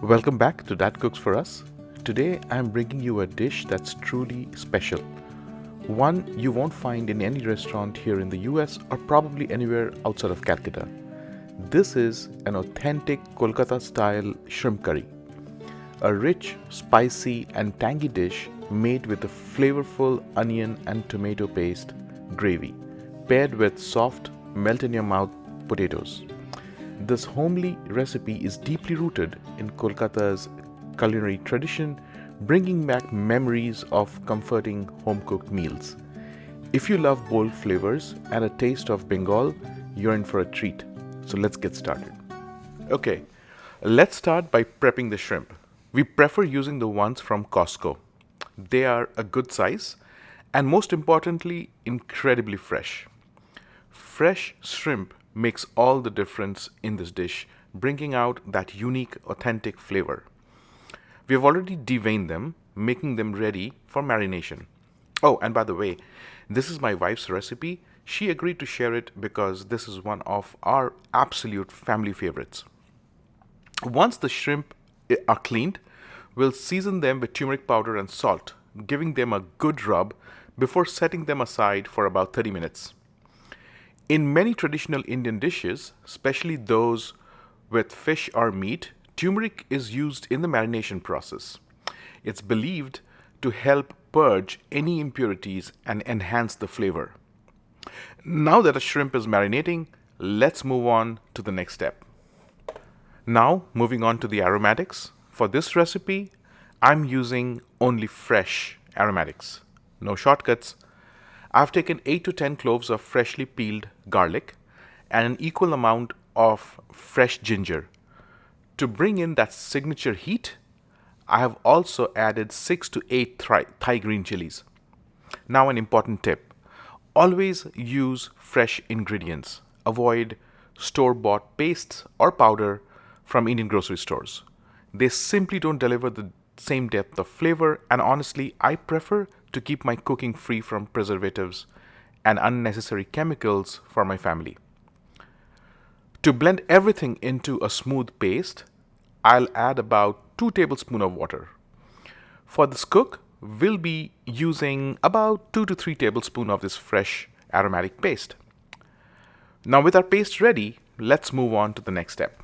Welcome back to Dad Cooks for Us. Today I'm bringing you a dish that's truly special. One you won't find in any restaurant here in the US or probably anywhere outside of Calcutta. This is an authentic Kolkata-style shrimp curry. A rich, spicy, and tangy dish made with a flavorful onion and tomato paste gravy, paired with soft, melt in your mouth potatoes. This homely recipe is deeply rooted in Kolkata's culinary tradition, bringing back memories of comforting home cooked meals. If you love bold flavors and a taste of Bengal, you're in for a treat. So let's get started. Okay, let's start by prepping the shrimp. We prefer using the ones from Costco. They are a good size and, most importantly, incredibly fresh. Fresh shrimp makes all the difference in this dish, bringing out that unique, authentic flavor. We have already deveined them, making them ready for marination. Oh, and by the way, this is my wife's recipe. She agreed to share it because this is one of our absolute family favorites. Once the shrimp are cleaned, we'll season them with turmeric powder and salt, giving them a good rub before setting them aside for about 30 minutes. In many traditional Indian dishes, especially those with fish or meat, turmeric is used in the marination process. It's believed to help purge any impurities and enhance the flavor. Now that a shrimp is marinating, let's move on to the next step. Now, moving on to the aromatics. For this recipe, I'm using only fresh aromatics. No shortcuts. I've taken 8 to 10 cloves of freshly peeled garlic and an equal amount of fresh ginger. To bring in that signature heat, I have also added 6 to 8 Thai green chilies. Now, an important tip: always use fresh ingredients. Avoid store bought pastes or powder from Indian grocery stores. They simply don't deliver the same depth of flavor, and honestly, I prefer to keep my cooking free from preservatives and unnecessary chemicals for my family. To blend everything into a smooth paste, I'll add about 2 tablespoons of water. For this cook, we'll be using about 2 to 3 tablespoons of this fresh aromatic paste. Now, with our paste ready, let's move on to the next step.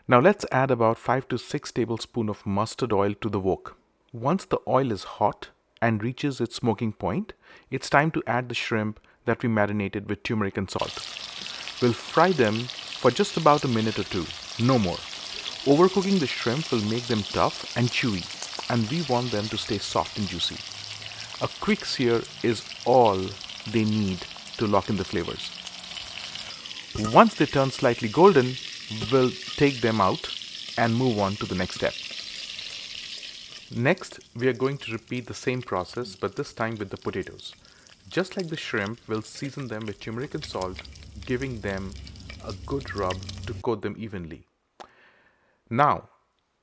Now let's add about 5 to 6 tablespoons of mustard oil to the wok. Once the oil is hot and reaches its smoking point, it's time to add the shrimp that we marinated with turmeric and salt. We'll fry them for just about a minute or two, no more. Overcooking the shrimp will make them tough and chewy, and we want them to stay soft and juicy. A quick sear is all they need to lock in the flavors. Once they turn slightly golden, we'll take them out and move on to the next step. Next, we are going to repeat the same process, but this time with the potatoes. Just like the shrimp, we'll season them with turmeric and salt, giving them a good rub to coat them evenly. Now,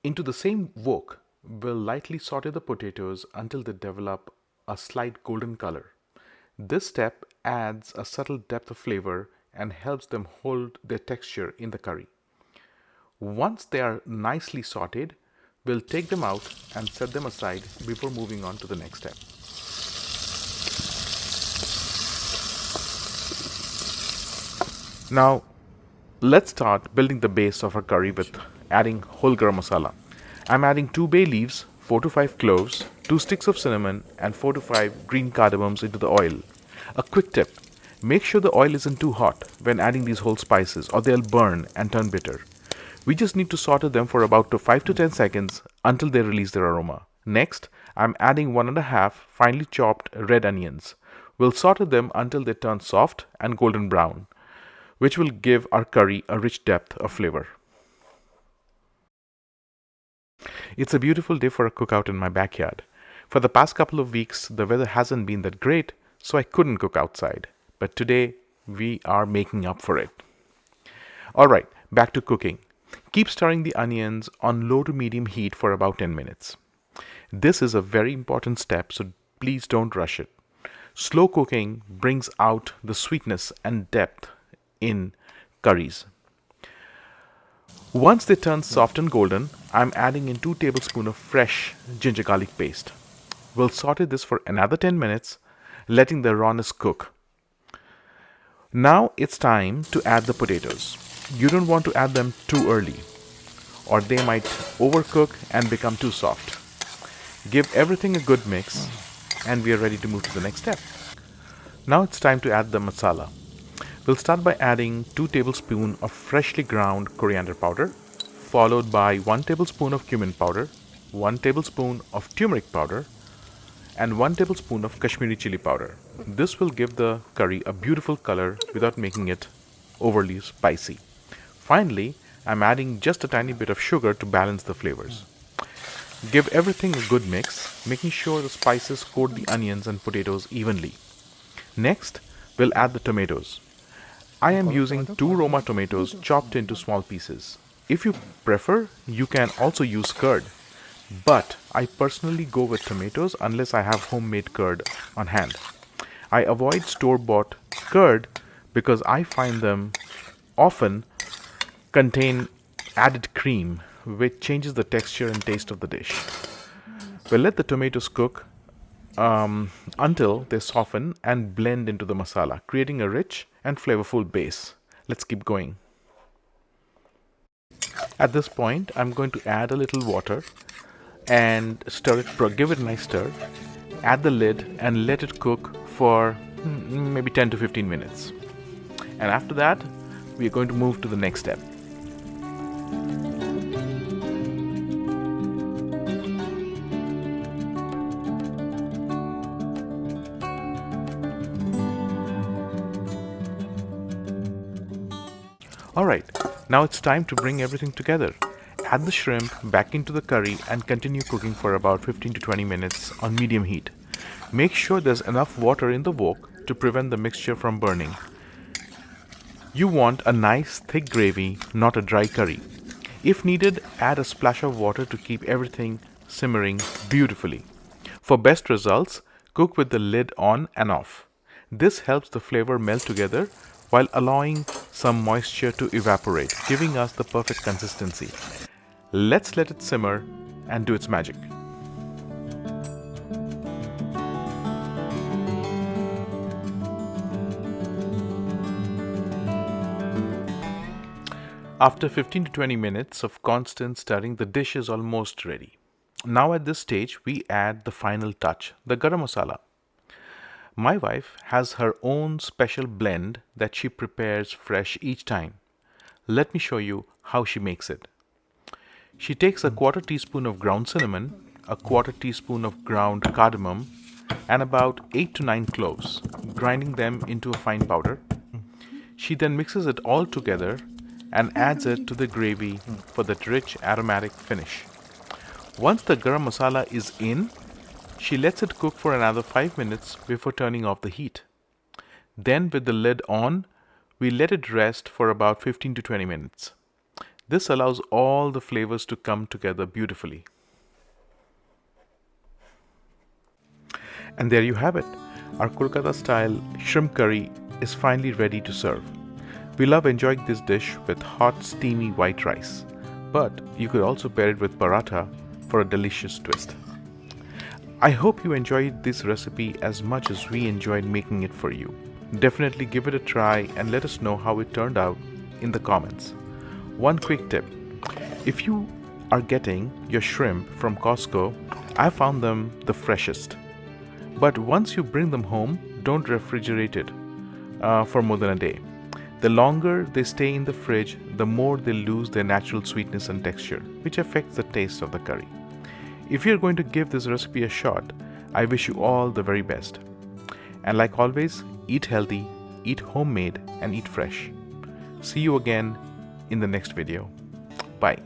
into the same wok, we'll lightly saute the potatoes until they develop a slight golden color. This step adds a subtle depth of flavor and helps them hold their texture in the curry. Once they are nicely sauteed, we'll take them out and set them aside before moving on to the next step. Now, let's start building the base of our curry with adding whole garam masala. I'm adding 2 bay leaves, 4 to 5 cloves, 2 sticks of cinnamon, and 4 to 5 green cardamoms into the oil. A quick tip: make sure the oil isn't too hot when adding these whole spices, or they'll burn and turn bitter. We just need to saute them for about 5 to 10 seconds until they release their aroma. Next, I'm adding 1.5 finely chopped red onions. We'll saute them until they turn soft and golden brown, which will give our curry a rich depth of flavor. It's a beautiful day for a cookout in my backyard. For the past couple of weeks, the weather hasn't been that great, so I couldn't cook outside. But today, we are making up for it. Alright, back to cooking. Keep stirring the onions on low to medium heat for about 10 minutes. This is a very important step, so please don't rush it. Slow cooking brings out the sweetness and depth in curries. Once they turn soft and golden, I'm adding in 2 tablespoons of fresh ginger garlic paste. We'll saute this for another 10 minutes, letting the rawness cook. Now it's time to add the potatoes. You don't want to add them too early, or they might overcook and become too soft. Give everything a good mix, and we are ready to move to the next step. Now it's time to add the masala. We'll start by adding 2 tablespoons of freshly ground coriander powder, followed by 1 tablespoon of cumin powder, 1 tablespoon of turmeric powder, and 1 tablespoon of Kashmiri chili powder. This will give the curry a beautiful color without making it overly spicy. Finally, I'm adding just a tiny bit of sugar to balance the flavors. Give everything a good mix, making sure the spices coat the onions and potatoes evenly. Next, we'll add the tomatoes. I am using 2 Roma tomatoes chopped into small pieces. If you prefer, you can also use curd, but I personally go with tomatoes unless I have homemade curd on hand. I avoid store-bought curd because I find them often contain added cream, which changes the texture and taste of the dish. We'll let the tomatoes cook until they soften and blend into the masala, creating a rich and flavorful base. Let's keep going. At this point, I'm going to add a little water and stir it, give it a nice stir, add the lid and let it cook for maybe 10 to 15 minutes. And after that, we are going to move to the next step. Alright, now it's time to bring everything together. Add the shrimp back into the curry and continue cooking for about 15 to 20 minutes on medium heat. Make sure there's enough water in the wok to prevent the mixture from burning. You want a nice thick gravy, not a dry curry. If needed, add a splash of water to keep everything simmering beautifully. For best results, cook with the lid on and off. This helps the flavor melt together while allowing some moisture to evaporate, giving us the perfect consistency. Let's let it simmer and do its magic. After 15 to 20 minutes of constant stirring, the dish is almost ready. Now at this stage, we add the final touch, the garam masala. My wife has her own special blend that she prepares fresh each time. Let me show you how she makes it. She takes a quarter teaspoon of ground cinnamon, a quarter teaspoon of ground cardamom, and about 8 to 9 cloves, grinding them into a fine powder. She then mixes it all together and adds it to the gravy for that rich aromatic finish. Once the garam masala is in, she lets it cook for another 5 minutes before turning off the heat. Then with the lid on, we let it rest for about 15 to 20 minutes. This allows all the flavors to come together beautifully. And there you have it. Our Kolkata-style shrimp curry is finally ready to serve. We love enjoying this dish with hot, steamy white rice, but you could also pair it with paratha for a delicious twist. I hope you enjoyed this recipe as much as we enjoyed making it for you. Definitely give it a try and let us know how it turned out in the comments. One quick tip: if you are getting your shrimp from Costco, I found them the freshest. But once you bring them home, don't refrigerate it for more than a day. The longer they stay in the fridge, the more they lose their natural sweetness and texture, which affects the taste of the curry. If you're going to give this recipe a shot, I wish you all the very best. And like always, eat healthy, eat homemade, and eat fresh. See you again in the next video. Bye.